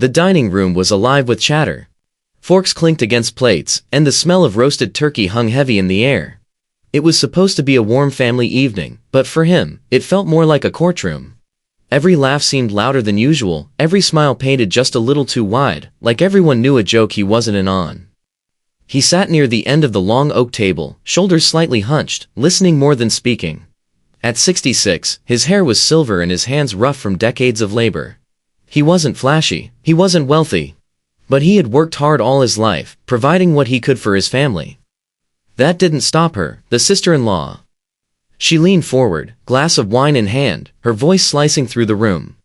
The dining room was alive with chatter. Forks clinked against plates, and the smell of roasted turkey hung heavy in the air. It was supposed to be a warm family evening, but for him, it felt more like a courtroom. Every laugh seemed louder than usual, every smile painted just a little too wide, like everyone knew a joke he wasn't in on. He sat near the end of the long oak table, shoulders slightly hunched, listening more than speaking. At 66, his hair was silver and his hands rough from decades of labor. He wasn't flashy, he wasn't wealthy. But he had worked hard all his life, providing what he could for his family. That didn't stop her, the sister-in-law. She leaned forward, glass of wine in hand, her voice slicing through the room.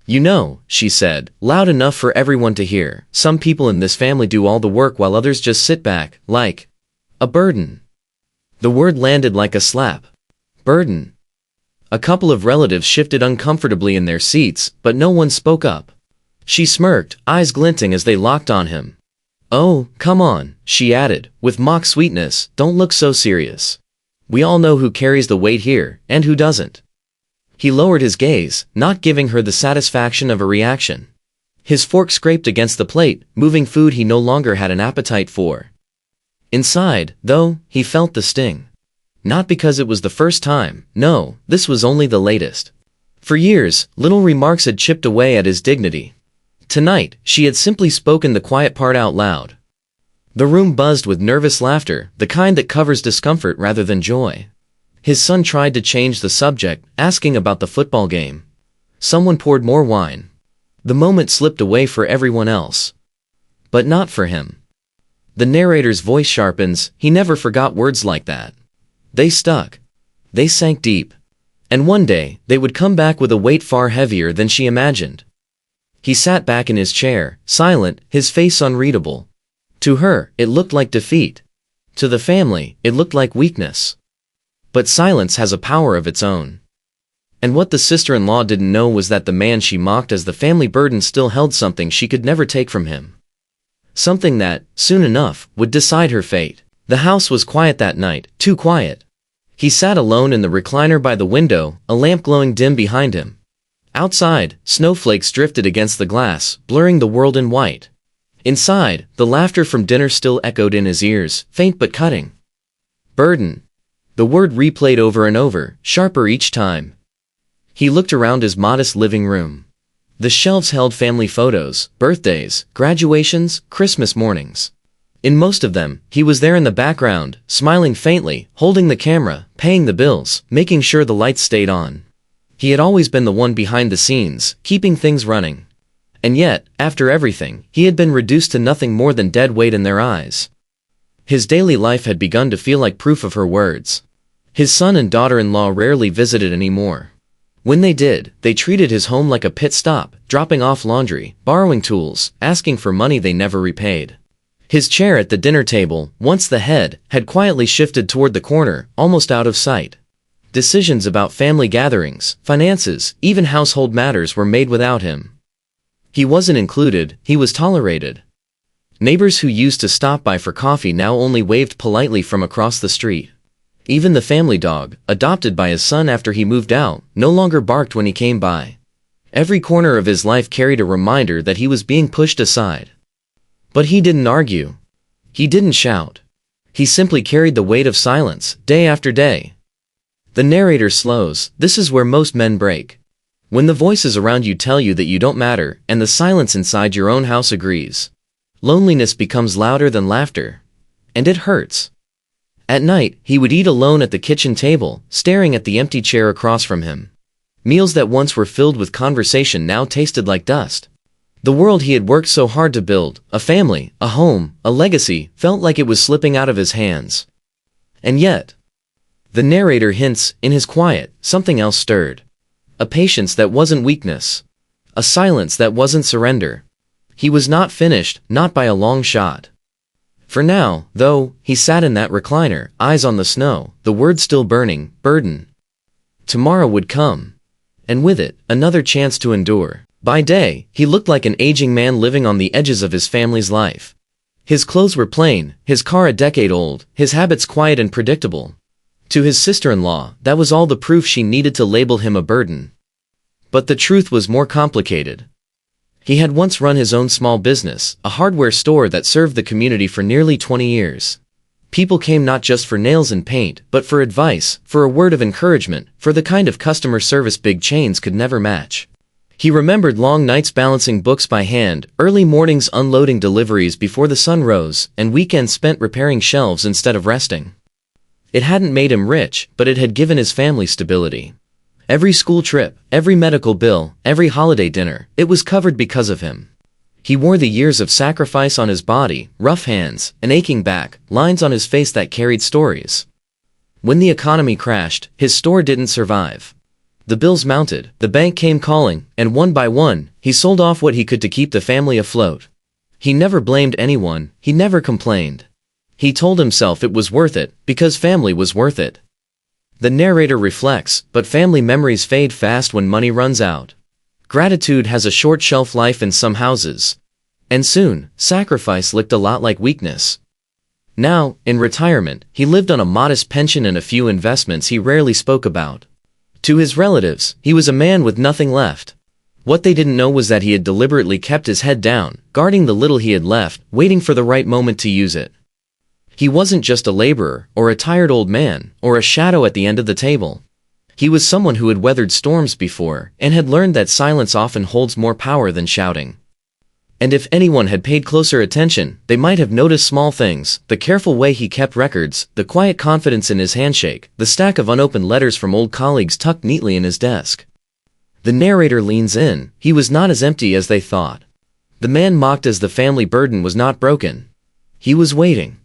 "You know," she said, loud enough for everyone to hear, "some people in this family do all the work while others just sit back, like a burden." The word landed like a slap. Burden. A couple of relatives shifted uncomfortably in their seats, but no one spoke up. She smirked, eyes glinting as they locked on him. "Oh, come on," she added, with mock sweetness, "don't look so serious. We all know who carries the weight here, and who doesn't." He lowered his gaze, not giving her the satisfaction of a reaction. His fork scraped against the plate, moving food he no longer had an appetite for. Inside, though, he felt the sting. Not because it was the first time, no, this was only the latest. For years, little remarks had chipped away at his dignity. Tonight, she had simply spoken the quiet part out loud. The room buzzed with nervous laughter, the kind that covers discomfort rather than joy. His son tried to change the subject, asking about the football game. Someone poured more wine. The moment slipped away for everyone else. But not for him. The narrator's voice sharpens, he never forgot words like that. They stuck. They sank deep. And one day, they would come back with a weight far heavier than she imagined. He sat back in his chair, silent, his face unreadable. To her, it looked like defeat. To the family, it looked like weakness. But silence has a power of its own. And what the sister-in-law didn't know was that the man she mocked as the family burden still held something she could never take from him. Something that, soon enough, would decide her fate. The house was quiet that night, too quiet. He sat alone in the recliner by the window, a lamp glowing dim behind him. Outside, snowflakes drifted against the glass, blurring the world in white. Inside, the laughter from dinner still echoed in his ears, faint but cutting. Burden. The word replayed over and over, sharper each time. He looked around his modest living room. The shelves held family photos, birthdays, graduations, Christmas mornings. In most of them, he was there in the background, smiling faintly, holding the camera, paying the bills, making sure the lights stayed on. He had always been the one behind the scenes, keeping things running. And yet, after everything, he had been reduced to nothing more than dead weight in their eyes. His daily life had begun to feel like proof of her words. His son and daughter-in-law rarely visited anymore. When they did, they treated his home like a pit stop, dropping off laundry, borrowing tools, asking for money they never repaid. His chair at the dinner table, once the head, had quietly shifted toward the corner, almost out of sight. Decisions about family gatherings, finances, even household matters were made without him. He wasn't included, he was tolerated. Neighbors who used to stop by for coffee now only waved politely from across the street. Even the family dog, adopted by his son after he moved out, no longer barked when he came by. Every corner of his life carried a reminder that he was being pushed aside. But he didn't argue. He didn't shout. He simply carried the weight of silence, day after day. The narrator slows, this is where most men break. When the voices around you tell you that you don't matter, and the silence inside your own house agrees. Loneliness becomes louder than laughter. And it hurts. At night, he would eat alone at the kitchen table, staring at the empty chair across from him. Meals that once were filled with conversation now tasted like dust. The world he had worked so hard to build, a family, a home, a legacy, felt like it was slipping out of his hands. And yet, the narrator hints, in his quiet, something else stirred. A patience that wasn't weakness. A silence that wasn't surrender. He was not finished, not by a long shot. For now, though, he sat in that recliner, eyes on the snow, the word still burning, burden. Tomorrow would come. And with it, another chance to endure. By day, he looked like an aging man living on the edges of his family's life. His clothes were plain, his car a decade old, his habits quiet and predictable. To his sister-in-law, that was all the proof she needed to label him a burden. But the truth was more complicated. He had once run his own small business, a hardware store that served the community for nearly 20 years. People came not just for nails and paint, but for advice, for a word of encouragement, for the kind of customer service big chains could never match. He remembered long nights balancing books by hand, early mornings unloading deliveries before the sun rose, and weekends spent repairing shelves instead of resting. It hadn't made him rich, but it had given his family stability. Every school trip, every medical bill, every holiday dinner, it was covered because of him. He wore the years of sacrifice on his body, rough hands, an aching back, lines on his face that carried stories. When the economy crashed, his store didn't survive. The bills mounted, the bank came calling, and one by one, he sold off what he could to keep the family afloat. He never blamed anyone, he never complained. He told himself it was worth it, because family was worth it. The narrator reflects, but family memories fade fast when money runs out. Gratitude has a short shelf life in some houses. And soon, sacrifice looked a lot like weakness. Now, in retirement, he lived on a modest pension and a few investments he rarely spoke about. To his relatives, he was a man with nothing left. What they didn't know was that he had deliberately kept his head down, guarding the little he had left, waiting for the right moment to use it. He wasn't just a laborer, or a tired old man, or a shadow at the end of the table. He was someone who had weathered storms before, and had learned that silence often holds more power than shouting. And if anyone had paid closer attention, they might have noticed small things, the careful way he kept records, the quiet confidence in his handshake, the stack of unopened letters from old colleagues tucked neatly in his desk. The narrator leans in. He was not as empty as they thought. The man mocked as the family burden was not broken. He was waiting.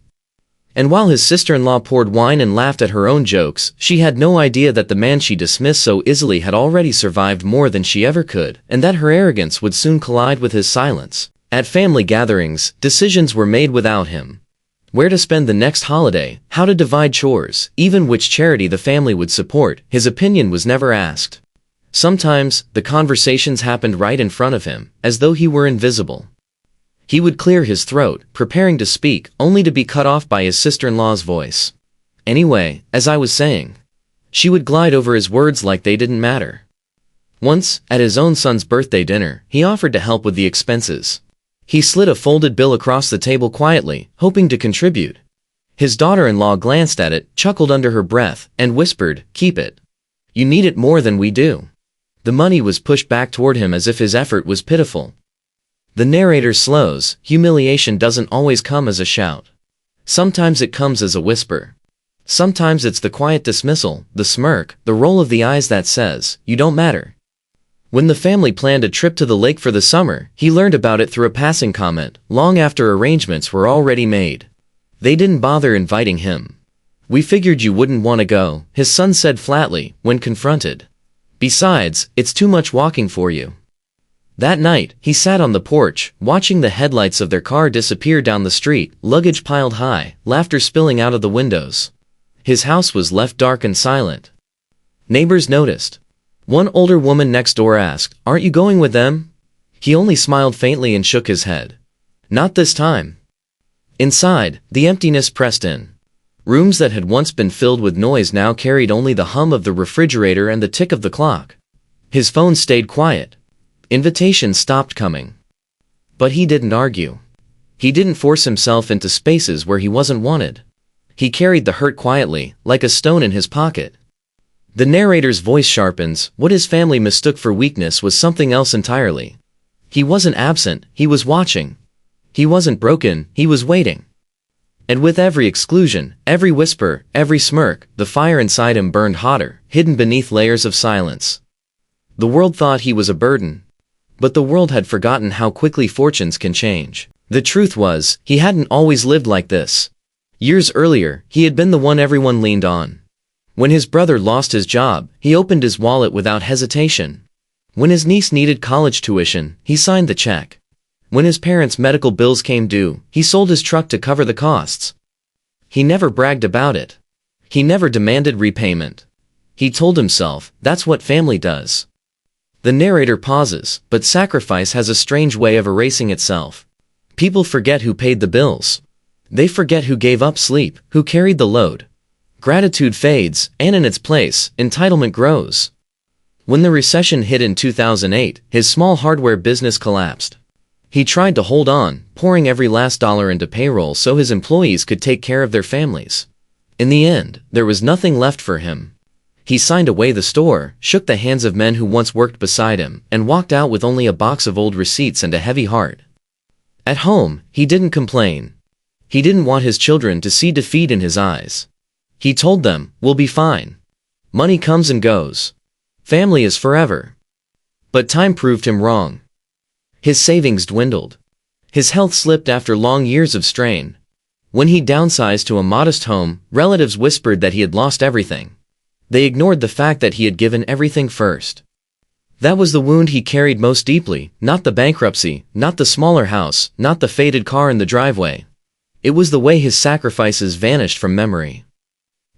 And while his sister-in-law poured wine and laughed at her own jokes, she had no idea that the man she dismissed so easily had already survived more than she ever could, and that her arrogance would soon collide with his silence. At family gatherings, decisions were made without him. Where to spend the next holiday, how to divide chores, even which charity the family would support, his opinion was never asked. Sometimes, the conversations happened right in front of him, as though he were invisible. He would clear his throat, preparing to speak, only to be cut off by his sister-in-law's voice. Anyway, as I was saying. She would glide over his words like they didn't matter. Once, at his own son's birthday dinner, he offered to help with the expenses. He slid a folded bill across the table quietly, hoping to contribute. His daughter-in-law glanced at it, chuckled under her breath, and whispered, "Keep it. You need it more than we do." The money was pushed back toward him as if his effort was pitiful. The narrator slows. Humiliation doesn't always come as a shout. Sometimes it comes as a whisper. Sometimes it's the quiet dismissal, the smirk, the roll of the eyes that says, "You don't matter." When the family planned a trip to the lake for the summer, he learned about it through a passing comment, long after arrangements were already made. They didn't bother inviting him. "We figured you wouldn't want to go," his son said flatly, when confronted. "Besides, it's too much walking for you." That night, he sat on the porch, watching the headlights of their car disappear down the street, luggage piled high, laughter spilling out of the windows. His house was left dark and silent. Neighbors noticed. One older woman next door asked, "Aren't you going with them?" He only smiled faintly and shook his head. "Not this time." Inside, the emptiness pressed in. Rooms that had once been filled with noise now carried only the hum of the refrigerator and the tick of the clock. His phone stayed quiet. Invitations stopped coming. But he didn't argue. He didn't force himself into spaces where he wasn't wanted. He carried the hurt quietly, like a stone in his pocket. The narrator's voice sharpens. What his family mistook for weakness was something else entirely. He wasn't absent, he was watching. He wasn't broken, he was waiting. And with every exclusion, every whisper, every smirk, the fire inside him burned hotter, hidden beneath layers of silence. The world thought he was a burden. But the world had forgotten how quickly fortunes can change. The truth was, he hadn't always lived like this. Years earlier, he had been the one everyone leaned on. When his brother lost his job, he opened his wallet without hesitation. When his niece needed college tuition, he signed the check. When his parents' medical bills came due, he sold his truck to cover the costs. He never bragged about it. He never demanded repayment. He told himself, that's what family does. The narrator pauses, but sacrifice has a strange way of erasing itself. People forget who paid the bills. They forget who gave up sleep, who carried the load. Gratitude fades, and in its place, entitlement grows. When the recession hit in 2008, his small hardware business collapsed. He tried to hold on, pouring every last dollar into payroll so his employees could take care of their families. In the end, there was nothing left for him. He signed away the store, shook the hands of men who once worked beside him, and walked out with only a box of old receipts and a heavy heart. At home, he didn't complain. He didn't want his children to see defeat in his eyes. He told them, "We'll be fine. Money comes and goes. Family is forever." But time proved him wrong. His savings dwindled. His health slipped after long years of strain. When he downsized to a modest home, relatives whispered that he had lost everything. They ignored the fact that he had given everything first. That was the wound he carried most deeply, not the bankruptcy, not the smaller house, not the faded car in the driveway. It was the way his sacrifices vanished from memory.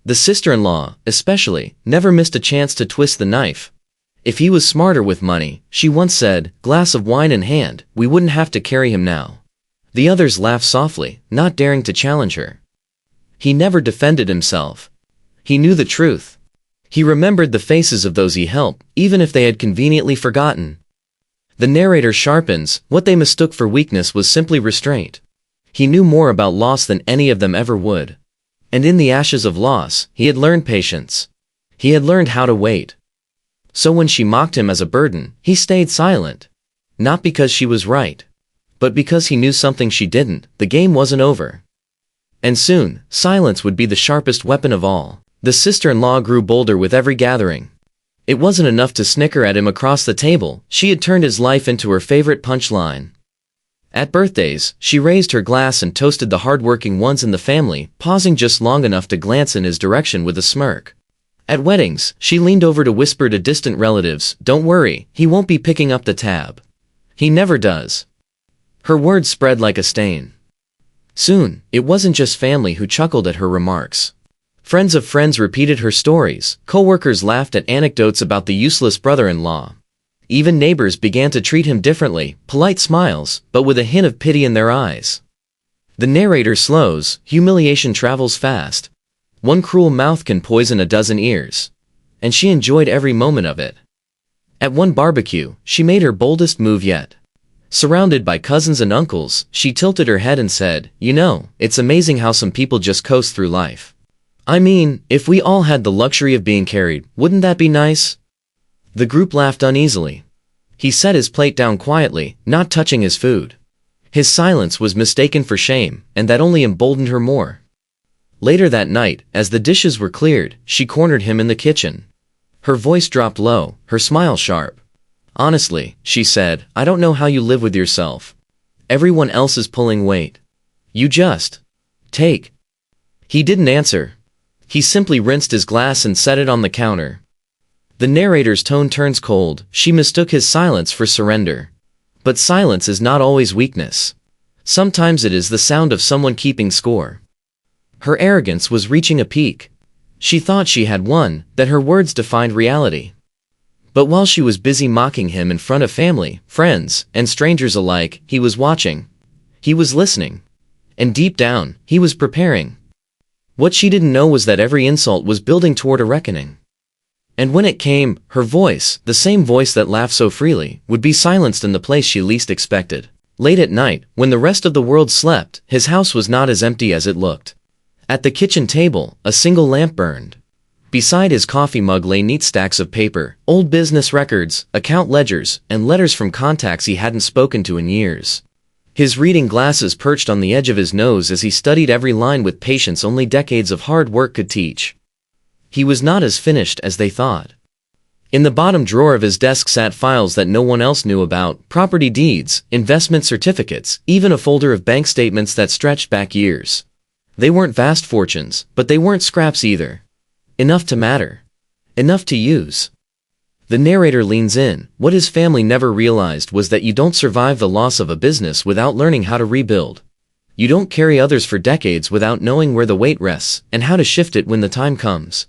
The sister-in-law, especially, never missed a chance to twist the knife. If he was smarter with money, she once said, glass of wine in hand, we wouldn't have to carry him now. The others laughed softly, not daring to challenge her. He never defended himself. He knew the truth. He remembered the faces of those he helped, even if they had conveniently forgotten. The narrator sharpens, what they mistook for weakness was simply restraint. He knew more about loss than any of them ever would. And in the ashes of loss, he had learned patience. He had learned how to wait. So when she mocked him as a burden, he stayed silent. Not because she was right, but because he knew something she didn't, the game wasn't over. And soon, silence would be the sharpest weapon of all. The sister-in-law grew bolder with every gathering. It wasn't enough to snicker at him across the table, she had turned his life into her favorite punchline. At birthdays, she raised her glass and toasted the hard-working ones in the family, pausing just long enough to glance in his direction with a smirk. At weddings, she leaned over to whisper to distant relatives, "Don't worry, he won't be picking up the tab. He never does." Her words spread like a stain. Soon, it wasn't just family who chuckled at her remarks. Friends of friends repeated her stories, co-workers laughed at anecdotes about the useless brother-in-law. Even neighbors began to treat him differently, polite smiles, but with a hint of pity in their eyes. The narrator slows, humiliation travels fast. One cruel mouth can poison a dozen ears. And she enjoyed every moment of it. At one barbecue, she made her boldest move yet. Surrounded by cousins and uncles, she tilted her head and said, "You know, it's amazing how some people just coast through life. I mean, if we all had the luxury of being carried, wouldn't that be nice?" The group laughed uneasily. He set his plate down quietly, not touching his food. His silence was mistaken for shame, and that only emboldened her more. Later that night, as the dishes were cleared, she cornered him in the kitchen. Her voice dropped low, her smile sharp. "Honestly," she said, "I don't know how you live with yourself. Everyone else is pulling weight. You just take." He didn't answer. He simply rinsed his glass and set it on the counter. The narrator's tone turns cold, she mistook his silence for surrender. But silence is not always weakness. Sometimes it is the sound of someone keeping score. Her arrogance was reaching a peak. She thought she had won, that her words defined reality. But while she was busy mocking him in front of family, friends, and strangers alike, he was watching. He was listening. And deep down, he was preparing. What she didn't know was that every insult was building toward a reckoning. And when it came, her voice, the same voice that laughed so freely, would be silenced in the place she least expected. Late at night, when the rest of the world slept, his house was not as empty as it looked. At the kitchen table, a single lamp burned. Beside his coffee mug lay neat stacks of paper, old business records, account ledgers, and letters from contacts he hadn't spoken to in years. His reading glasses perched on the edge of his nose as he studied every line with patience only decades of hard work could teach. He was not as finished as they thought. In the bottom drawer of his desk sat files that no one else knew about, property deeds, investment certificates, even a folder of bank statements that stretched back years. They weren't vast fortunes, but they weren't scraps either. Enough to matter. Enough to use. The narrator leans in. What his family never realized was that you don't survive the loss of a business without learning how to rebuild. You don't carry others for decades without knowing where the weight rests and how to shift it when the time comes.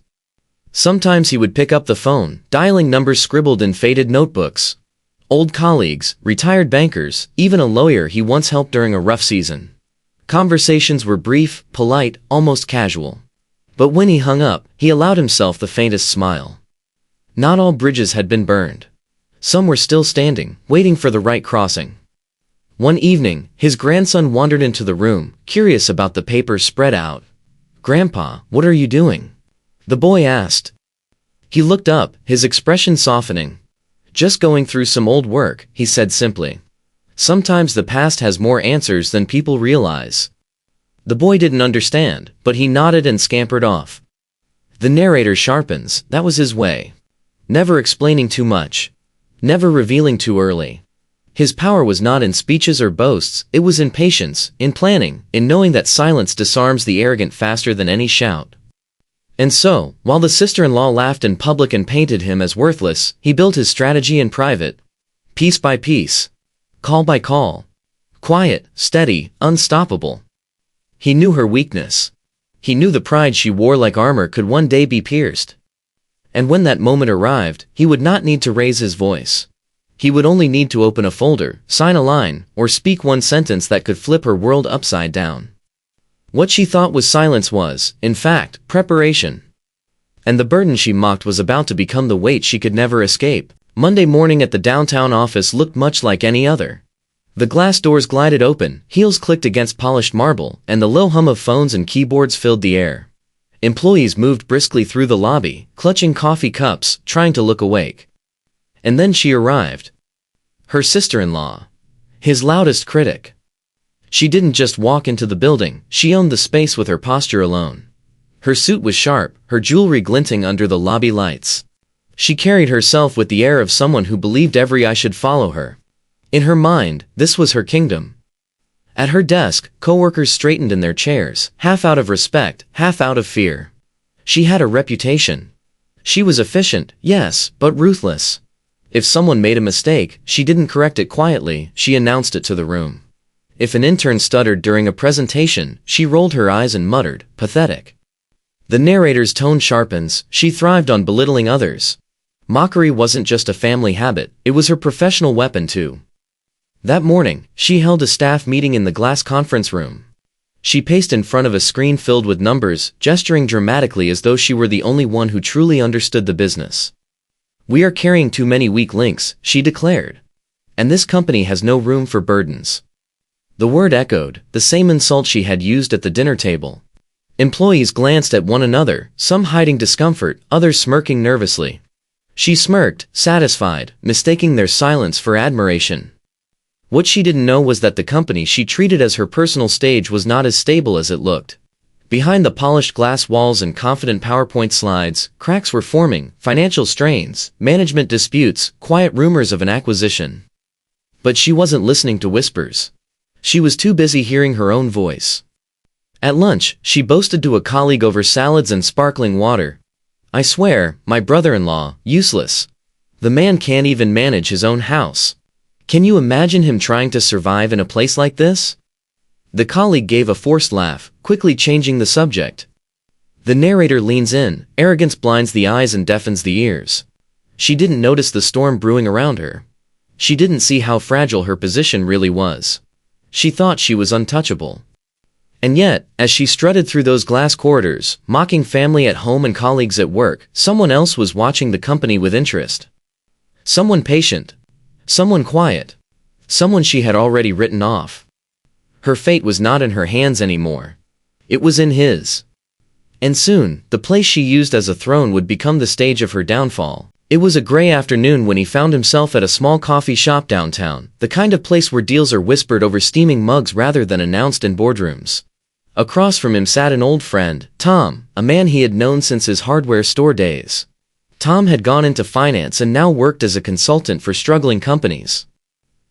Sometimes he would pick up the phone, dialing numbers scribbled in faded notebooks. Old colleagues, retired bankers, even a lawyer he once helped during a rough season. Conversations were brief, polite, almost casual. But when he hung up, he allowed himself the faintest smile. Not all bridges had been burned. Some were still standing, waiting for the right crossing. One evening, his grandson wandered into the room, curious about the papers spread out. "Grandpa, what are you doing?" the boy asked. He looked up, his expression softening. "Just going through some old work," he said simply. "Sometimes the past has more answers than people realize." The boy didn't understand, but he nodded and scampered off. The narrator sharpens, that was his way. Never explaining too much. Never revealing too early. His power was not in speeches or boasts, it was in patience, in planning, in knowing that silence disarms the arrogant faster than any shout. And so, while the sister-in-law laughed in public and painted him as worthless, he built his strategy in private. Piece by piece. Call by call. Quiet, steady, unstoppable. He knew her weakness. He knew the pride she wore like armor could one day be pierced. And when that moment arrived, he would not need to raise his voice. He would only need to open a folder, sign a line, or speak one sentence that could flip her world upside down. What she thought was silence was, in fact, preparation. And the burden she mocked was about to become the weight she could never escape. Monday morning at the downtown office looked much like any other. The glass doors glided open, heels clicked against polished marble, and the low hum of phones and keyboards filled the air. Employees moved briskly through the lobby, clutching coffee cups, trying to look awake. And then she arrived. Her sister-in-law. His loudest critic. She didn't just walk into the building, she owned the space with her posture alone. Her suit was sharp, her jewelry glinting under the lobby lights. She carried herself with the air of someone who believed every eye should follow her. In her mind, this was her kingdom. At her desk, coworkers straightened in their chairs, half out of respect, half out of fear. She had a reputation. She was efficient, yes, but ruthless. If someone made a mistake, she didn't correct it quietly, she announced it to the room. If an intern stuttered during a presentation, she rolled her eyes and muttered, "Pathetic." The narrator's tone sharpens, she thrived on belittling others. Mockery wasn't just a family habit, it was her professional weapon too. That morning, she held a staff meeting in the glass conference room. She paced in front of a screen filled with numbers, gesturing dramatically as though she were the only one who truly understood the business. "We are carrying too many weak links," she declared. "And this company has no room for burdens." The word echoed, the same insult she had used at the dinner table. Employees glanced at one another, some hiding discomfort, others smirking nervously. She smirked, satisfied, mistaking their silence for admiration. What she didn't know was that the company she treated as her personal stage was not as stable as it looked. Behind the polished glass walls and confident PowerPoint slides, cracks were forming, financial strains, management disputes, quiet rumors of an acquisition. But she wasn't listening to whispers. She was too busy hearing her own voice. At lunch, she boasted to a colleague over salads and sparkling water. "I swear, my brother-in-law, useless. The man can't even manage his own house. Can you imagine him trying to survive in a place like this?" The colleague gave a forced laugh, quickly changing the subject. The narrator leans in, arrogance blinds the eyes and deafens the ears. She didn't notice the storm brewing around her. She didn't see how fragile her position really was. She thought she was untouchable. And yet, as she strutted through those glass corridors, mocking family at home and colleagues at work, someone else was watching the company with interest. Someone patient. Someone quiet. Someone she had already written off. Her fate was not in her hands anymore. It was in his. And soon, the place she used as a throne would become the stage of her downfall. It was a gray afternoon when he found himself at a small coffee shop downtown, the kind of place where deals are whispered over steaming mugs rather than announced in boardrooms. Across from him sat an old friend, Tom, a man he had known since his hardware store days. Tom had gone into finance and now worked as a consultant for struggling companies.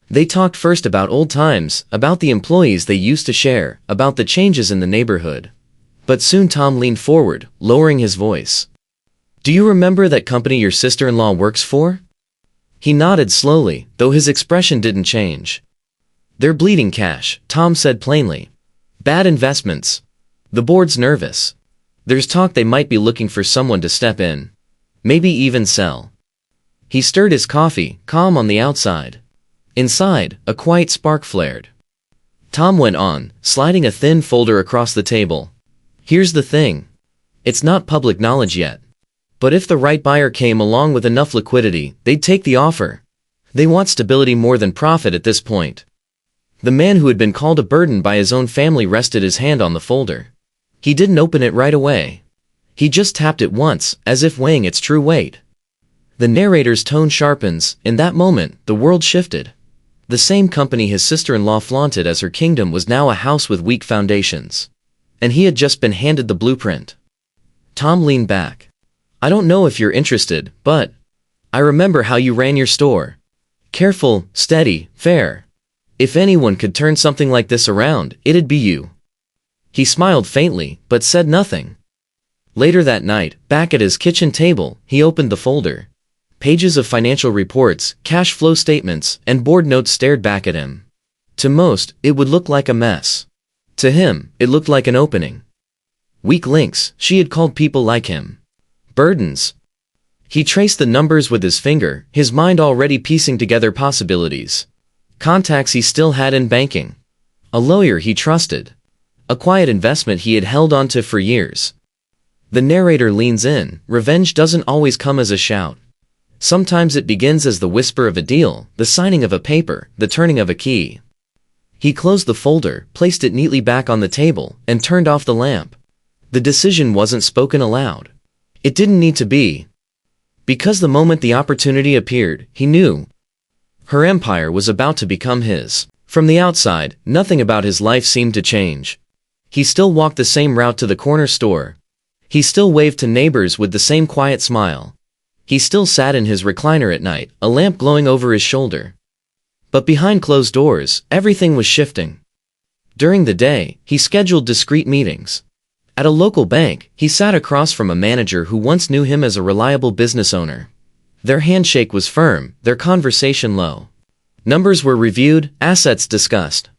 They talked first about old times, about the employees they used to share, about the changes in the neighborhood. But soon Tom leaned forward, lowering his voice. "Do you remember that company your sister-in-law works for?" He nodded slowly, though his expression didn't change. "They're bleeding cash," Tom said plainly. "Bad investments. The board's nervous. There's talk they might be looking for someone to step in. Maybe even sell." He stirred his coffee, calm on the outside. Inside, a quiet spark flared. Tom went on, sliding a thin folder across the table. "Here's the thing. It's not public knowledge yet. But if the right buyer came along with enough liquidity, they'd take the offer. They want stability more than profit at this point. The man who had been called a burden by his own family rested his hand on the folder. He didn't open it right away. He just tapped it once, as if weighing its true weight. The narrator's tone sharpens. In that moment, the world shifted. The same company his sister-in-law flaunted as her kingdom was now a house with weak foundations. And he had just been handed the blueprint. Tom leaned back. I don't know if you're interested, but I remember how you ran your store. Careful, steady, fair. If anyone could turn something like this around, it'd be you. He smiled faintly, but said nothing. Later that night, back at his kitchen table, he opened the folder. Pages of financial reports, cash flow statements, and board notes stared back at him. To most, it would look like a mess. To him, it looked like an opening. Weak links, she had called people like him. Burdens. He traced the numbers with his finger, his mind already piecing together possibilities. Contacts he still had in banking. A lawyer he trusted. A quiet investment he had held onto for years. The narrator leans in. Revenge doesn't always come as a shout. Sometimes it begins as the whisper of a deal, the signing of a paper, the turning of a key. He closed the folder, placed it neatly back on the table, and turned off the lamp. The decision wasn't spoken aloud. It didn't need to be. Because the moment the opportunity appeared, he knew. Her empire was about to become his. From the outside, nothing about his life seemed to change. He still walked the same route to the corner store. He still waved to neighbors with the same quiet smile. He still sat in his recliner at night, a lamp glowing over his shoulder. But behind closed doors, everything was shifting. During the day, he scheduled discreet meetings. At a local bank, he sat across from a manager who once knew him as a reliable business owner. Their handshake was firm, their conversation low. Numbers were reviewed, assets discussed.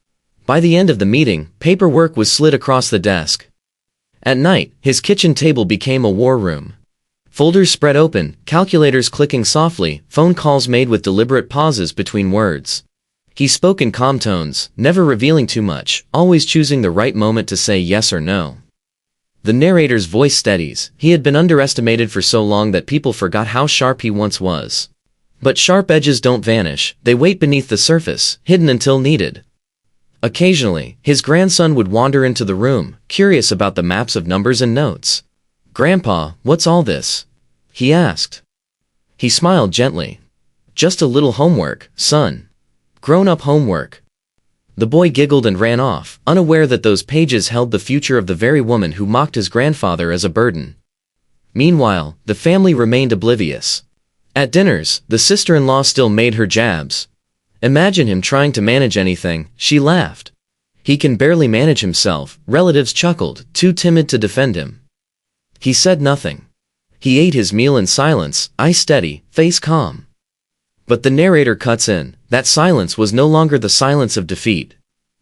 By the end of the meeting, paperwork was slid across the desk. At night, his kitchen table became a war room. Folders spread open, calculators clicking softly, phone calls made with deliberate pauses between words. He spoke in calm tones, never revealing too much, always choosing the right moment to say yes or no. The narrator's voice steadies. He had been underestimated for so long that people forgot how sharp he once was. But sharp edges don't vanish, they wait beneath the surface, hidden until needed. Occasionally, his grandson would wander into the room, curious about the maps of numbers and notes. "Grandpa, what's all this?" he asked. He smiled gently. "Just a little homework, son. Grown-up homework." The boy giggled and ran off, unaware that those pages held the future of the very woman who mocked his grandfather as a burden. Meanwhile, the family remained oblivious. At dinners, the sister-in-law still made her jabs. Imagine him trying to manage anything, she laughed. He can barely manage himself, relatives chuckled, too timid to defend him. He said nothing. He ate his meal in silence, eye steady, face calm. But the narrator cuts in. That silence was no longer the silence of defeat.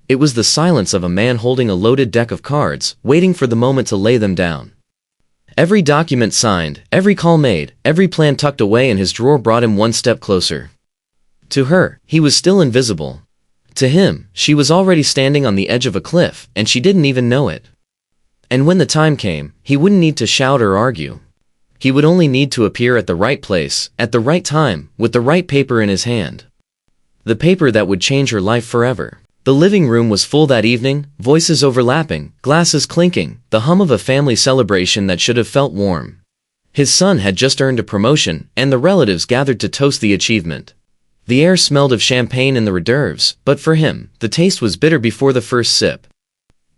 It was the silence of a man holding a loaded deck of cards, waiting for the moment to lay them down. Every document signed, every call made, every plan tucked away in his drawer brought him one step closer. To her, he was still invisible. To him, she was already standing on the edge of a cliff, and she didn't even know it. And when the time came, he wouldn't need to shout or argue. He would only need to appear at the right place, at the right time, with the right paper in his hand. The paper that would change her life forever. The living room was full that evening, voices overlapping, glasses clinking, the hum of a family celebration that should have felt warm. His son had just earned a promotion, and the relatives gathered to toast the achievement. The air smelled of champagne in the hors d'oeuvres, but for him, the taste was bitter before the first sip.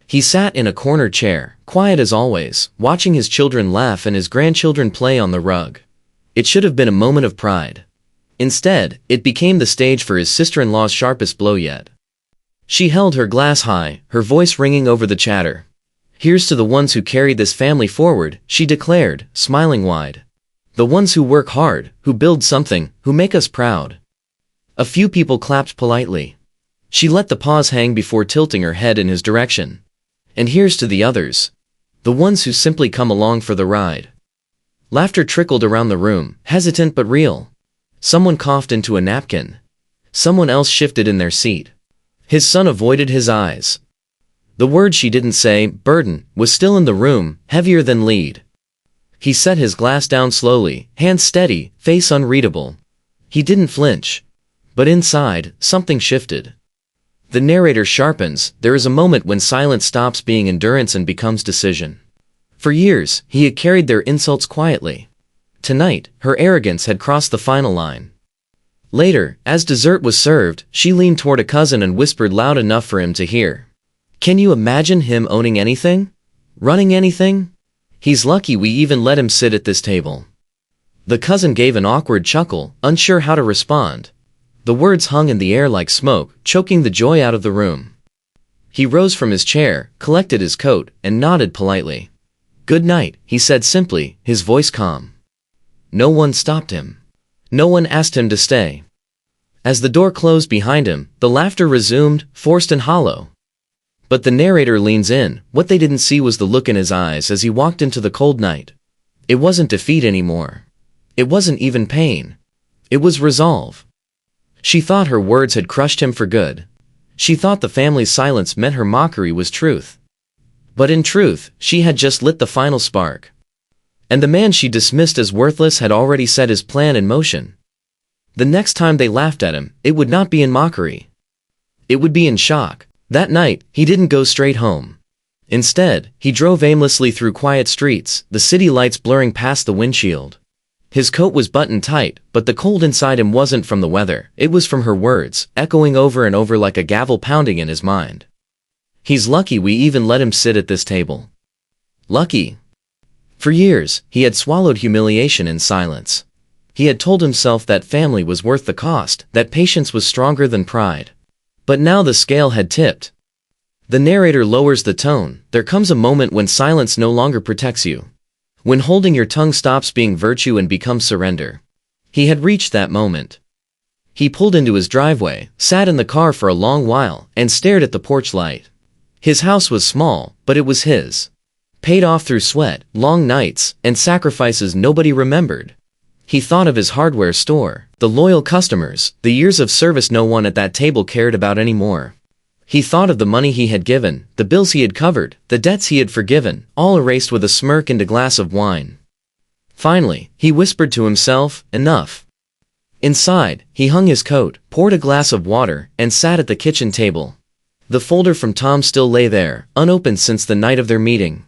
He sat in a corner chair, quiet as always, watching his children laugh and his grandchildren play on the rug. It should have been a moment of pride. Instead, it became the stage for his sister-in-law's sharpest blow yet. She held her glass high, her voice ringing over the chatter. "Here's to the ones who carried this family forward," she declared, smiling wide. "The ones who work hard, who build something, who make us proud." A few people clapped politely. She let the pause hang before tilting her head in his direction. "And here's to the others. The ones who simply come along for the ride." Laughter trickled around the room, hesitant but real. Someone coughed into a napkin. Someone else shifted in their seat. His son avoided his eyes. The word she didn't say, burden, was still in the room, heavier than lead. He set his glass down slowly, hands steady, face unreadable. He didn't flinch. But inside, something shifted. The narrator sharpens. There is a moment when silence stops being endurance and becomes decision. For years, he had carried their insults quietly. Tonight, her arrogance had crossed the final line. Later, as dessert was served, she leaned toward a cousin and whispered loud enough for him to hear. "Can you imagine him owning anything? Running anything? He's lucky we even let him sit at this table." The cousin gave an awkward chuckle, unsure how to respond. The words hung in the air like smoke, choking the joy out of the room. He rose from his chair, collected his coat, and nodded politely. "Good night," he said simply, his voice calm. No one stopped him. No one asked him to stay. As the door closed behind him, the laughter resumed, forced and hollow. But the narrator leans in. What they didn't see was the look in his eyes as he walked into the cold night. It wasn't defeat anymore. It wasn't even pain. It was resolve. She thought her words had crushed him for good. She thought the family's silence meant her mockery was truth. But in truth, she had just lit the final spark. And the man she dismissed as worthless had already set his plan in motion. The next time they laughed at him, it would not be in mockery. It would be in shock. That night, he didn't go straight home. Instead, he drove aimlessly through quiet streets, the city lights blurring past the windshield. His coat was buttoned tight, but the cold inside him wasn't from the weather, it was from her words, echoing over and over like a gavel pounding in his mind. He's lucky we even let him sit at this table. Lucky. For years, he had swallowed humiliation in silence. He had told himself that family was worth the cost, that patience was stronger than pride. But now the scale had tipped. The narrator lowers the tone. There comes a moment when silence no longer protects you. When holding your tongue stops being virtue and becomes surrender. He had reached that moment. He pulled into his driveway, sat in the car for a long while, and stared at the porch light. His house was small, but it was his. Paid off through sweat, long nights, and sacrifices nobody remembered. He thought of his hardware store, the loyal customers, the years of service no one at that table cared about anymore. He thought of the money he had given, the bills he had covered, the debts he had forgiven, all erased with a smirk and a glass of wine. Finally, he whispered to himself, enough. Inside, he hung his coat, poured a glass of water, and sat at the kitchen table. The folder from Tom still lay there, unopened since the night of their meeting.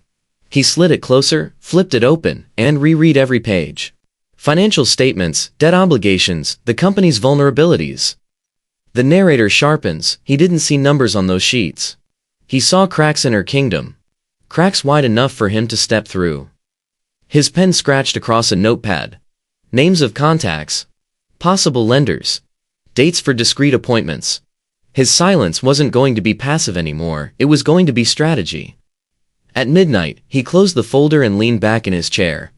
He slid it closer, flipped it open, and reread every page. Financial statements, debt obligations, the company's vulnerabilities. The narrator sharpens. He didn't see numbers on those sheets. He saw cracks in her kingdom. Cracks wide enough for him to step through. His pen scratched across a notepad. Names of contacts. Possible lenders. Dates for discreet appointments. His silence wasn't going to be passive anymore, it was going to be strategy. At midnight, he closed the folder and leaned back in his chair.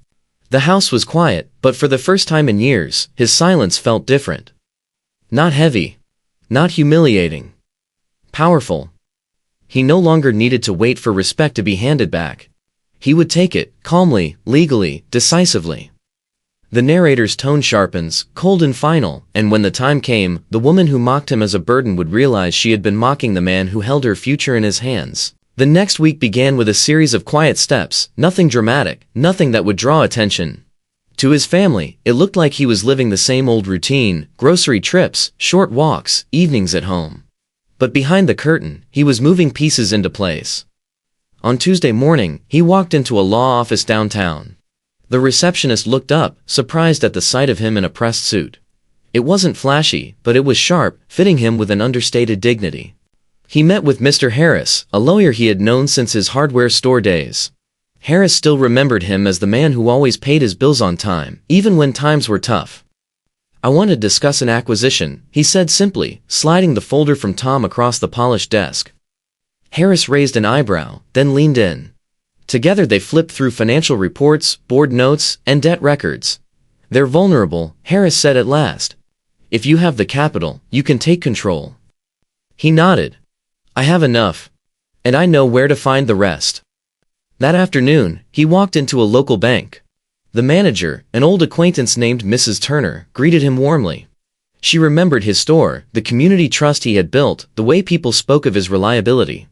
The house was quiet, but for the first time in years, his silence felt different. Not heavy. Not humiliating. Powerful. He no longer needed to wait for respect to be handed back. He would take it, calmly, legally, decisively. The narrator's tone sharpens, cold and final, and when the time came, the woman who mocked him as a burden would realize she had been mocking the man who held her future in his hands. The next week began with a series of quiet steps, nothing dramatic, nothing that would draw attention. To his family, it looked like he was living the same old routine, grocery trips, short walks, evenings at home. But behind the curtain, he was moving pieces into place. On Tuesday morning, he walked into a law office downtown. The receptionist looked up, surprised at the sight of him in a pressed suit. It wasn't flashy, but it was sharp, fitting him with an understated dignity. He met with Mr. Harris, a lawyer he had known since his hardware store days. Harris still remembered him as the man who always paid his bills on time, even when times were tough. "I want to discuss an acquisition," he said simply, sliding the folder from Tom across the polished desk. Harris raised an eyebrow, then leaned in. Together they flipped through financial reports, board notes, and debt records. "They're vulnerable," Harris said at last. "If you have the capital, you can take control." He nodded. "I have enough. And I know where to find the rest." That afternoon, he walked into a local bank. The manager, an old acquaintance named Mrs. Turner, greeted him warmly. She remembered his store, the community trust he had built, the way people spoke of his reliability.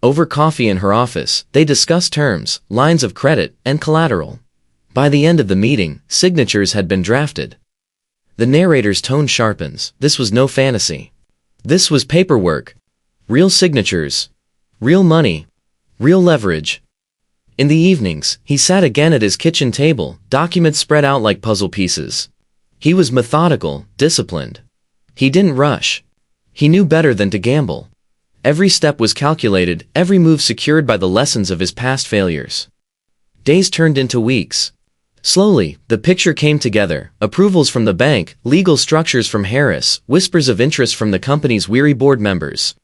Over coffee in her office, they discussed terms, lines of credit, and collateral. By the end of the meeting, signatures had been drafted. The narrator's tone sharpens. This was no fantasy. This was paperwork. Real signatures. Real money. Real leverage. In the evenings, he sat again at his kitchen table, documents spread out like puzzle pieces. He was methodical, disciplined. He didn't rush. He knew better than to gamble. Every step was calculated, every move secured by the lessons of his past failures. Days turned into weeks. Slowly, the picture came together: approvals from the bank, legal structures from Harris, whispers of interest from the company's weary board members.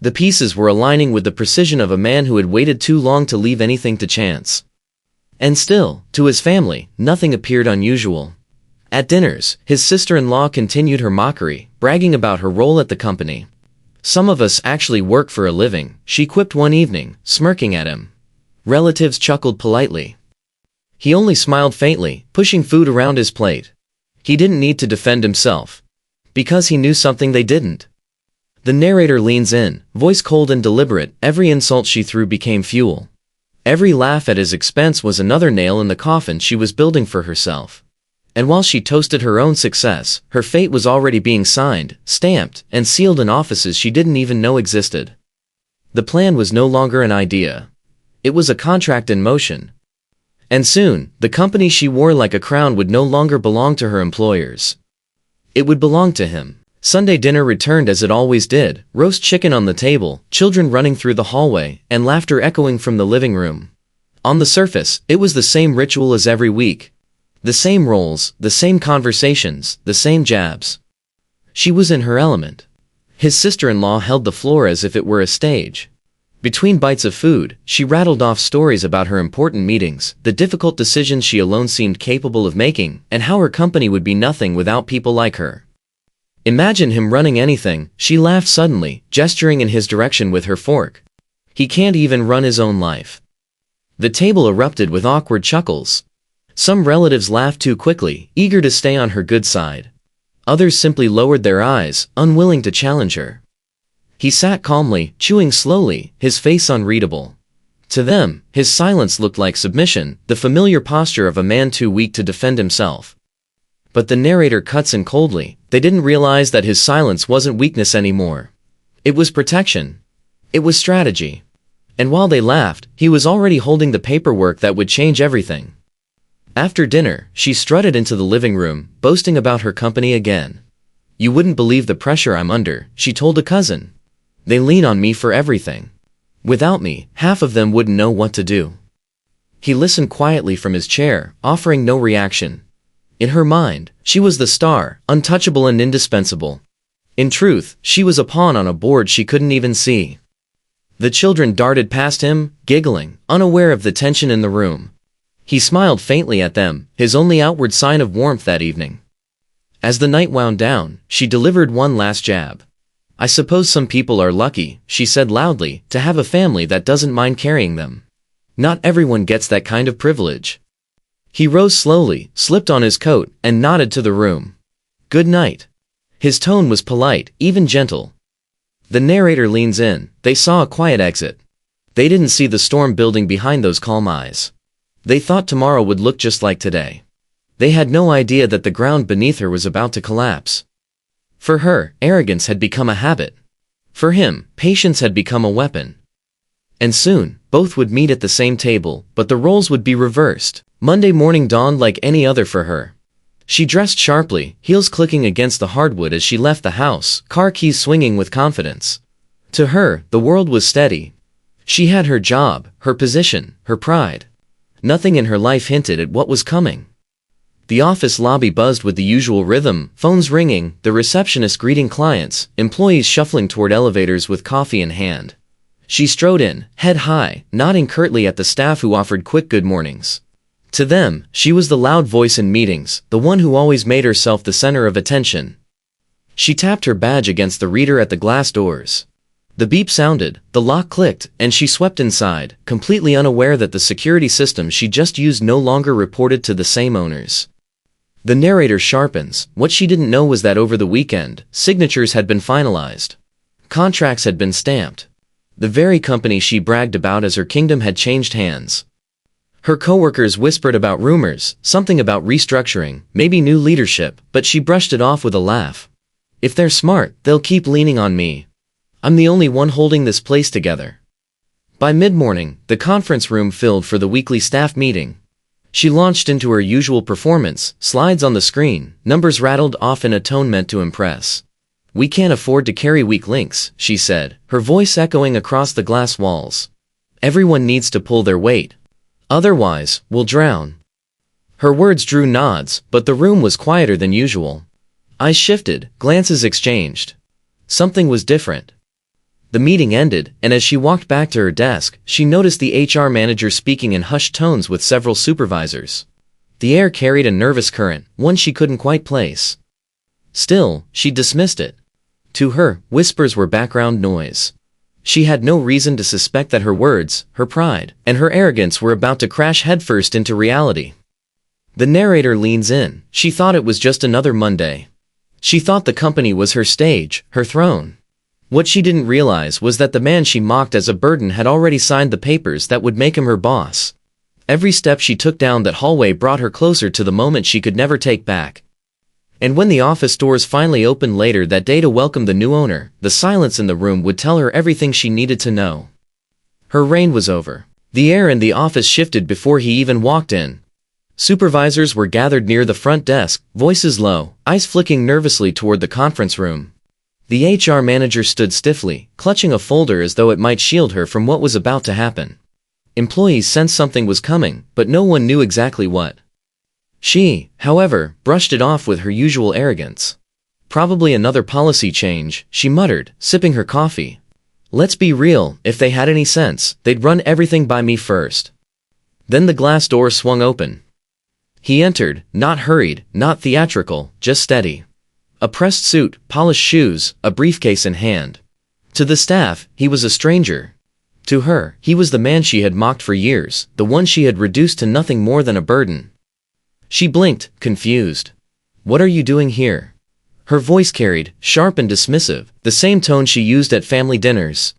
The pieces were aligning with the precision of a man who had waited too long to leave anything to chance. And still, to his family, nothing appeared unusual. At dinners, his sister-in-law continued her mockery, bragging about her role at the company. "Some of us actually work for a living," she quipped one evening, smirking at him. Relatives chuckled politely. He only smiled faintly, pushing food around his plate. He didn't need to defend himself. Because he knew something they didn't. The narrator leans in, voice cold and deliberate. Every insult she threw became fuel. Every laugh at his expense was another nail in the coffin she was building for herself. And while she toasted her own success, her fate was already being signed, stamped, and sealed in offices she didn't even know existed. The plan was no longer an idea. It was a contract in motion. And soon, the company she wore like a crown would no longer belong to her employers. It would belong to him. Sunday dinner returned as it always did, roast chicken on the table, children running through the hallway, and laughter echoing from the living room. On the surface, it was the same ritual as every week. The same roles, the same conversations, the same jabs. She was in her element. His sister-in-law held the floor as if it were a stage. Between bites of food, she rattled off stories about her important meetings, the difficult decisions she alone seemed capable of making, and how her company would be nothing without people like her. "Imagine him running anything," she laughed suddenly, gesturing in his direction with her fork. "He can't even run his own life." The table erupted with awkward chuckles. Some relatives laughed too quickly, eager to stay on her good side. Others simply lowered their eyes, unwilling to challenge her. He sat calmly, chewing slowly, his face unreadable. To them, his silence looked like submission, the familiar posture of a man too weak to defend himself. But the narrator cuts in coldly. They didn't realize that his silence wasn't weakness anymore. It was protection. It was strategy. And while they laughed, he was already holding the paperwork that would change everything. After dinner, she strutted into the living room, boasting about her company again. "You wouldn't believe the pressure I'm under," she told a cousin. "They lean on me for everything. Without me, half of them wouldn't know what to do." He listened quietly from his chair, offering no reaction. In her mind, she was the star, untouchable and indispensable. In truth, she was a pawn on a board she couldn't even see. The children darted past him, giggling, unaware of the tension in the room. He smiled faintly at them, his only outward sign of warmth that evening. As the night wound down, she delivered one last jab. "I suppose some people are lucky," she said loudly, "to have a family that doesn't mind carrying them. Not everyone gets that kind of privilege." He rose slowly, slipped on his coat, and nodded to the room. "Good night." His tone was polite, even gentle. The narrator leans in. They saw a quiet exit. They didn't see the storm building behind those calm eyes. They thought tomorrow would look just like today. They had no idea that the ground beneath her was about to collapse. For her, arrogance had become a habit. For him, patience had become a weapon. And soon, both would meet at the same table, but the roles would be reversed. Monday morning dawned like any other for her. She dressed sharply, heels clicking against the hardwood as she left the house, car keys swinging with confidence. To her, the world was steady. She had her job, her position, her pride. Nothing in her life hinted at what was coming. The office lobby buzzed with the usual rhythm, phones ringing, the receptionist greeting clients, employees shuffling toward elevators with coffee in hand. She strode in, head high, nodding curtly at the staff who offered quick good mornings. To them, she was the loud voice in meetings, the one who always made herself the center of attention. She tapped her badge against the reader at the glass doors. The beep sounded, the lock clicked, and she swept inside, completely unaware that the security system she just used no longer reported to the same owners. The narrator sharpens. What she didn't know was that over the weekend, signatures had been finalized. Contracts had been stamped. The very company she bragged about as her kingdom had changed hands. Her coworkers whispered about rumors, something about restructuring, maybe new leadership, but she brushed it off with a laugh. If they're smart, they'll keep leaning on me. I'm the only one holding this place together. By mid-morning, the conference room filled for the weekly staff meeting. She launched into her usual performance, slides on the screen, numbers rattled off in a tone meant to impress. We can't afford to carry weak links, she said, her voice echoing across the glass walls. Everyone needs to pull their weight. Otherwise, we'll drown. Her words drew nods, but the room was quieter than usual. Eyes shifted, glances exchanged. Something was different. The meeting ended, and as she walked back to her desk, she noticed the HR manager speaking in hushed tones with several supervisors. The air carried a nervous current, one she couldn't quite place. Still, she dismissed it. To her, whispers were background noise. She had no reason to suspect that her words, her pride, and her arrogance were about to crash headfirst into reality. The narrator leans in. She thought it was just another Monday. She thought the company was her stage, her throne. What she didn't realize was that the man she mocked as a burden had already signed the papers that would make him her boss. Every step she took down that hallway brought her closer to the moment she could never take back. And when the office doors finally opened later that day to welcome the new owner, the silence in the room would tell her everything she needed to know. Her reign was over. The air in the office shifted before he even walked in. Supervisors were gathered near the front desk, voices low, eyes flicking nervously toward the conference room. The HR manager stood stiffly, clutching a folder as though it might shield her from what was about to happen. Employees sensed something was coming, but no one knew exactly what. She, however, brushed it off with her usual arrogance. Probably another policy change, she muttered, sipping her coffee. Let's be real, if they had any sense, they'd run everything by me first. Then the glass door swung open. He entered, not hurried, not theatrical, just steady. A pressed suit, polished shoes, a briefcase in hand. To the staff, he was a stranger. To her, he was the man she had mocked for years, the one she had reduced to nothing more than a burden. She blinked, confused. What are you doing here? Her voice carried, sharp and dismissive, the same tone she used at family dinners.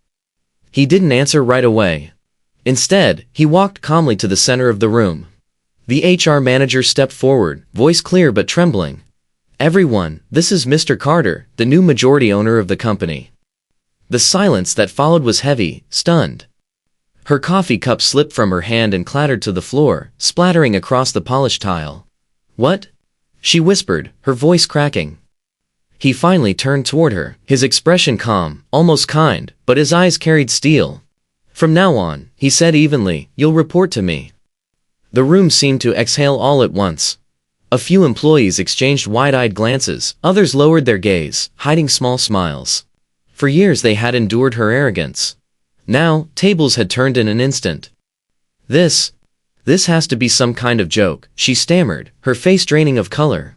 He didn't answer right away. Instead, he walked calmly to the center of the room. The HR manager stepped forward, voice clear but trembling. Everyone, this is Mr. Carter, the new majority owner of the company. The silence that followed was heavy, stunned. Her coffee cup slipped from her hand and clattered to the floor, splattering across the polished tile. What? She whispered, her voice cracking. He finally turned toward her, his expression calm, almost kind, but his eyes carried steel. From now on, he said evenly, you'll report to me. The room seemed to exhale all at once. A few employees exchanged wide-eyed glances, others lowered their gaze, hiding small smiles. For years they had endured her arrogance. Now, tables had turned in an instant. This has to be some kind of joke, she stammered, her face draining of color.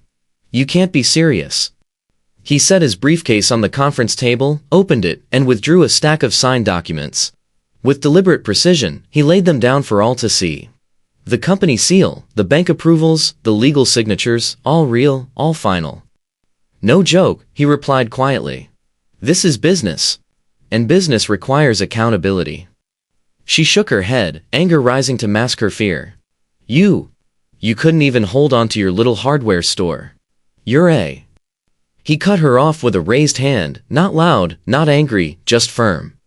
You can't be serious. He set his briefcase on the conference table, opened it, and withdrew a stack of signed documents. With deliberate precision, he laid them down for all to see. The company seal, the bank approvals, the legal signatures, all real, all final. No joke, he replied quietly. This is business. And business requires accountability. She shook her head, anger rising to mask her fear. You couldn't even hold on to your little hardware store. You're a... He cut her off with a raised hand, not loud, not angry, just firm.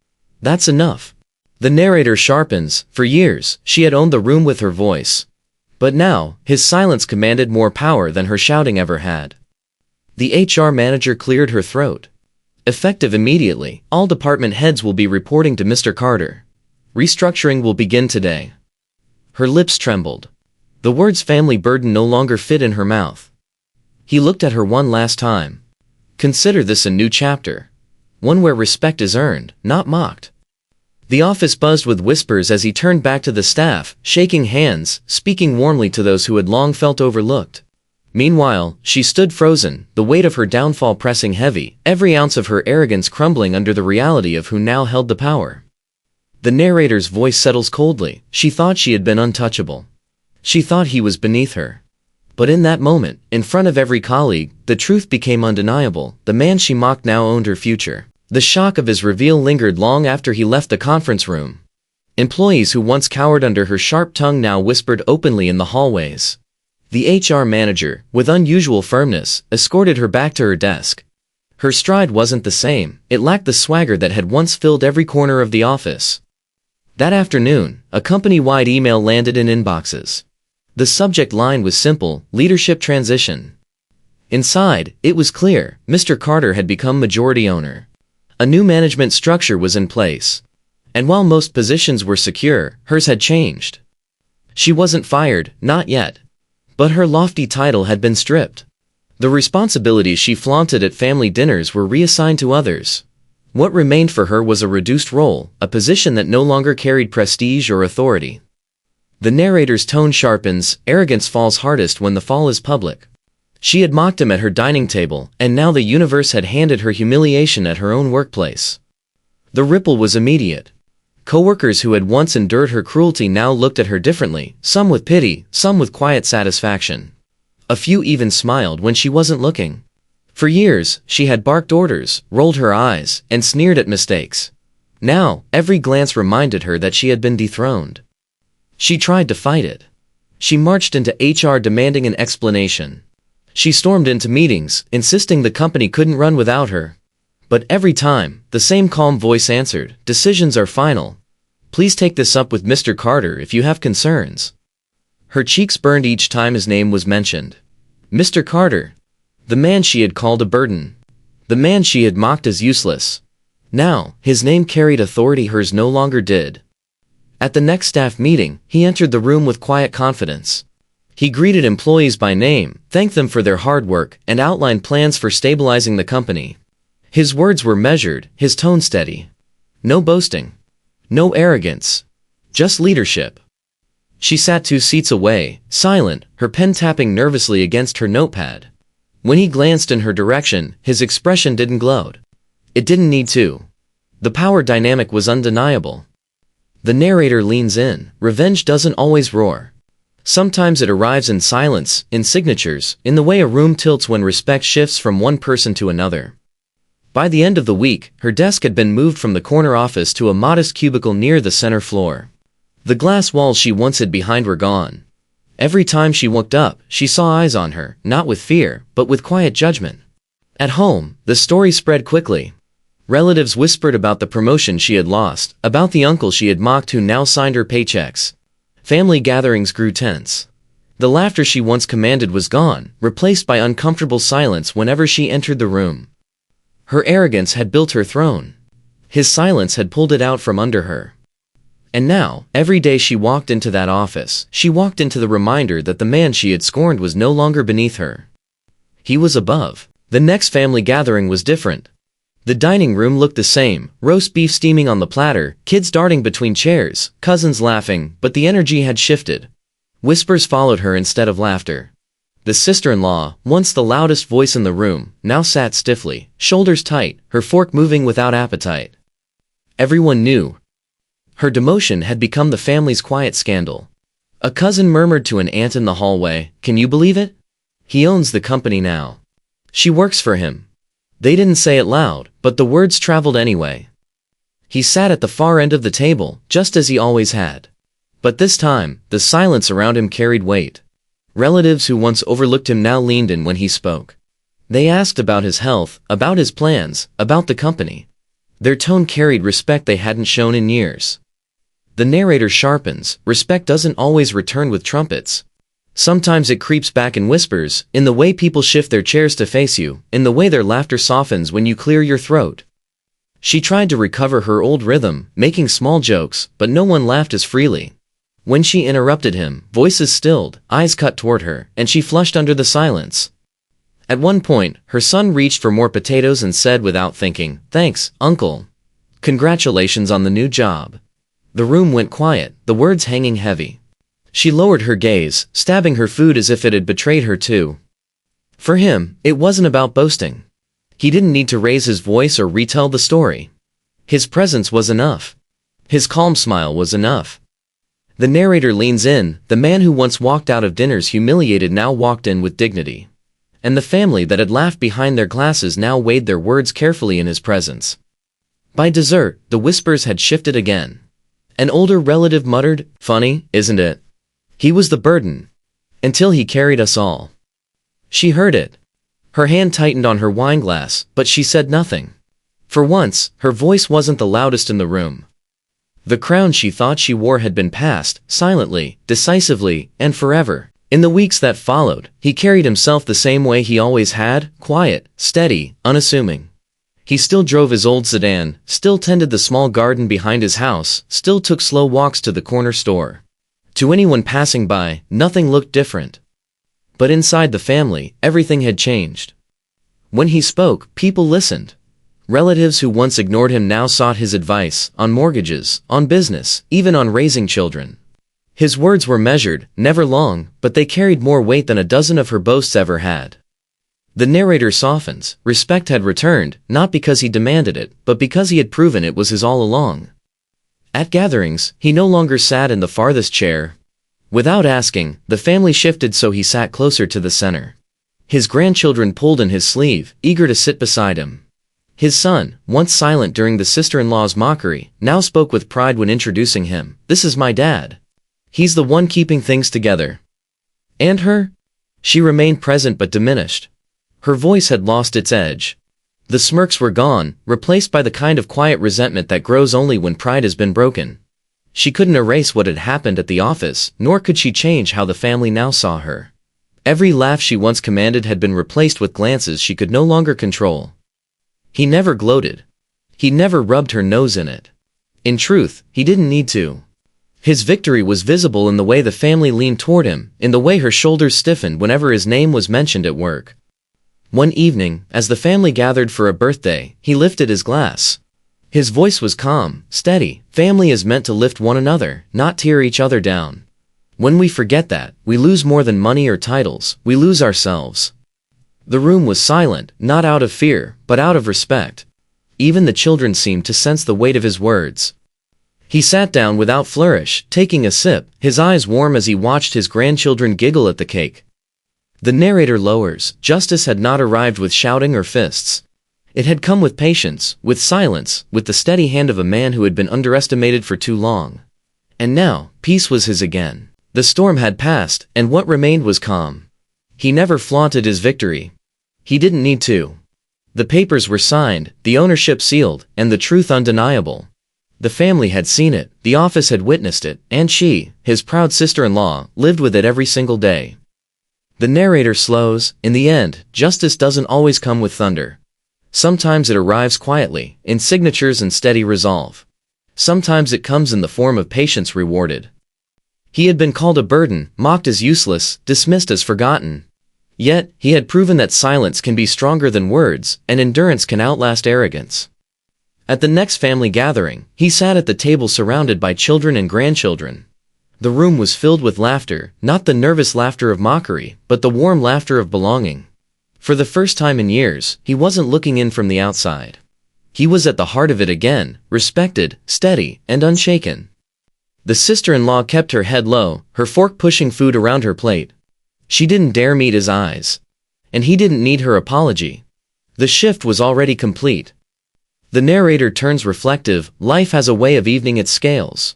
That's enough. The narrator sharpens. For years, she had owned the room with her voice. But now, his silence commanded more power than her shouting ever had. The HR manager cleared her throat. Effective immediately, all department heads will be reporting to Mr. Carter. Restructuring will begin today. Her lips trembled. The words family burden no longer fit in her mouth. He looked at her one last time. Consider this a new chapter. One where respect is earned, not mocked. The office buzzed with whispers as he turned back to the staff, shaking hands, speaking warmly to those who had long felt overlooked. Meanwhile, she stood frozen, the weight of her downfall pressing heavy, every ounce of her arrogance crumbling under the reality of who now held the power. The narrator's voice settles coldly. She thought she had been untouchable. She thought he was beneath her. But in that moment, in front of every colleague, the truth became undeniable. The man she mocked now owned her future. The shock of his reveal lingered long after he left the conference room. Employees who once cowered under her sharp tongue now whispered openly in the hallways. The HR manager, with unusual firmness, escorted her back to her desk. Her stride wasn't the same, it lacked the swagger that had once filled every corner of the office. That afternoon, a company-wide email landed in inboxes. The subject line was simple: leadership transition. Inside, it was clear, Mr. Carter had become majority owner. A new management structure was in place. And while most positions were secure, hers had changed. She wasn't fired, not yet. But her lofty title had been stripped. The responsibilities she flaunted at family dinners were reassigned to others. What remained for her was a reduced role, a position that no longer carried prestige or authority. The narrator's tone sharpens, arrogance falls hardest when the fall is public. She had mocked him at her dining table, and now the universe had handed her humiliation at her own workplace. The ripple was immediate. Coworkers who had once endured her cruelty now looked at her differently, some with pity, some with quiet satisfaction. A few even smiled when she wasn't looking. For years, she had barked orders, rolled her eyes, and sneered at mistakes. Now, every glance reminded her that she had been dethroned. She tried to fight it. She marched into HR demanding an explanation. She stormed into meetings, insisting the company couldn't run without her. But every time, the same calm voice answered, "Decisions are final. Please take this up with Mr. Carter if you have concerns." Her cheeks burned each time his name was mentioned. Mr. Carter. The man she had called a burden. The man she had mocked as useless. Now, his name carried authority hers no longer did. At the next staff meeting, he entered the room with quiet confidence. He greeted employees by name, thanked them for their hard work, and outlined plans for stabilizing the company. His words were measured, his tone steady. No boasting. No arrogance. Just leadership. She sat 2 seats away, silent, her pen tapping nervously against her notepad. When he glanced in her direction, his expression didn't gloat. It didn't need to. The power dynamic was undeniable. The narrator leans in. Revenge doesn't always roar. Sometimes it arrives in silence, in signatures, in the way a room tilts when respect shifts from one person to another. By the end of the week, her desk had been moved from the corner office to a modest cubicle near the center floor. The glass walls she once hid behind were gone. Every time she looked up, she saw eyes on her, not with fear, but with quiet judgment. At home, the story spread quickly. Relatives whispered about the promotion she had lost, about the uncle she had mocked who now signed her paychecks. Family gatherings grew tense. The laughter she once commanded was gone, replaced by uncomfortable silence whenever she entered the room. Her arrogance had built her throne. His silence had pulled it out from under her. And now, every day she walked into that office, she walked into the reminder that the man she had scorned was no longer beneath her. He was above. The next family gathering was different. The dining room looked the same, roast beef steaming on the platter, kids darting between chairs, cousins laughing, but the energy had shifted. Whispers followed her instead of laughter. The sister-in-law, once the loudest voice in the room, now sat stiffly, shoulders tight, her fork moving without appetite. Everyone knew. Her demotion had become the family's quiet scandal. A cousin murmured to an aunt in the hallway, "Can you believe it? He owns the company now. She works for him." They didn't say it loud, but the words traveled anyway. He sat at the far end of the table, just as he always had. But this time, the silence around him carried weight. Relatives who once overlooked him now leaned in when he spoke. They asked about his health, about his plans, about the company. Their tone carried respect they hadn't shown in years. The narrator sharpens. Respect doesn't always return with trumpets. Sometimes it creeps back in whispers, in the way people shift their chairs to face you, in the way their laughter softens when you clear your throat. She tried to recover her old rhythm, making small jokes, but no one laughed as freely. When she interrupted him, voices stilled, eyes cut toward her, and she flushed under the silence. At one point, her son reached for more potatoes and said without thinking, "Thanks, Uncle. Congratulations on the new job." The room went quiet, the words hanging heavy. She lowered her gaze, stabbing her food as if it had betrayed her too. For him, it wasn't about boasting. He didn't need to raise his voice or retell the story. His presence was enough. His calm smile was enough. The narrator leans in. The man who once walked out of dinners humiliated now walked in with dignity. And the family that had laughed behind their glasses now weighed their words carefully in his presence. By dessert, the whispers had shifted again. An older relative muttered, "Funny, isn't it? He was the burden. Until he carried us all." She heard it. Her hand tightened on her wineglass, but she said nothing. For once, her voice wasn't the loudest in the room. The crown she thought she wore had been passed, silently, decisively, and forever. In the weeks that followed, he carried himself the same way he always had, quiet, steady, unassuming. He still drove his old sedan, still tended the small garden behind his house, still took slow walks to the corner store. To anyone passing by, nothing looked different. But inside the family, everything had changed. When he spoke, people listened. Relatives who once ignored him now sought his advice, on mortgages, on business, even on raising children. His words were measured, never long, but they carried more weight than a dozen of her boasts ever had. The narrator softens. Respect had returned, not because he demanded it, but because he had proven it was his all along. At gatherings, he no longer sat in the farthest chair. Without asking, the family shifted so he sat closer to the center. His grandchildren pulled in his sleeve, eager to sit beside him. His son, once silent during the sister-in-law's mockery, now spoke with pride when introducing him. "This is my dad. He's the one keeping things together." And her? She remained present but diminished. Her voice had lost its edge. The smirks were gone, replaced by the kind of quiet resentment that grows only when pride has been broken. She couldn't erase what had happened at the office, nor could she change how the family now saw her. Every laugh she once commanded had been replaced with glances she could no longer control. He never gloated. He never rubbed her nose in it. In truth, he didn't need to. His victory was visible in the way the family leaned toward him, in the way her shoulders stiffened whenever his name was mentioned at work. One evening, as the family gathered for a birthday, he lifted his glass. His voice was calm, steady. Family is meant to lift one another, not tear each other down. When we forget that, we lose more than money or titles, we lose ourselves. The room was silent, not out of fear, but out of respect. Even the children seemed to sense the weight of his words. He sat down without flourish, taking a sip, his eyes warm as he watched his grandchildren giggle at the cake. The narrator lowers. Justice had not arrived with shouting or fists. It had come with patience, with silence, with the steady hand of a man who had been underestimated for too long. And now, peace was his again. The storm had passed, and what remained was calm. He never flaunted his victory. He didn't need to. The papers were signed, the ownership sealed, and the truth undeniable. The family had seen it, the office had witnessed it, and she, his proud sister-in-law, lived with it every single day. The narrator slows. In the end, justice doesn't always come with thunder. Sometimes it arrives quietly, in signatures and steady resolve. Sometimes it comes in the form of patience rewarded. He had been called a burden, mocked as useless, dismissed as forgotten. Yet, he had proven that silence can be stronger than words, and endurance can outlast arrogance. At the next family gathering, he sat at the table surrounded by children and grandchildren. The room was filled with laughter, not the nervous laughter of mockery, but the warm laughter of belonging. For the first time in years, he wasn't looking in from the outside. He was at the heart of it again, respected, steady, and unshaken. The sister-in-law kept her head low, her fork pushing food around her plate. She didn't dare meet his eyes. And he didn't need her apology. The shift was already complete. The narrator turns reflective. Life has a way of evening its scales.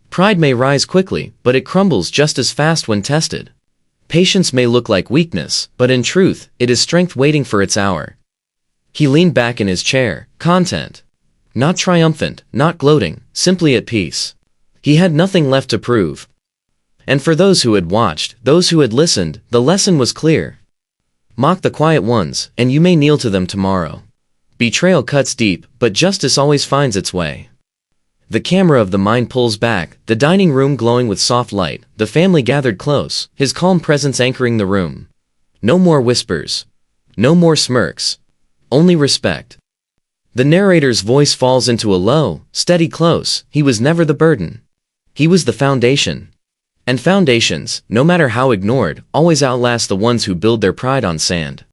Pride may rise quickly, but it crumbles just as fast when tested. Patience may look like weakness, but in truth, it is strength waiting for its hour. He leaned back in his chair, content. Not triumphant, not gloating, simply at peace. He had nothing left to prove. And for those who had watched, those who had listened, the lesson was clear. Mock the quiet ones, and you may kneel to them tomorrow. Betrayal cuts deep, but justice always finds its way. The camera of the mind pulls back, the dining room glowing with soft light, the family gathered close, his calm presence anchoring the room. No more whispers. No more smirks. Only respect. The narrator's voice falls into a low, steady close. He was never the burden. He was the foundation. And foundations, no matter how ignored, always outlast the ones who build their pride on sand.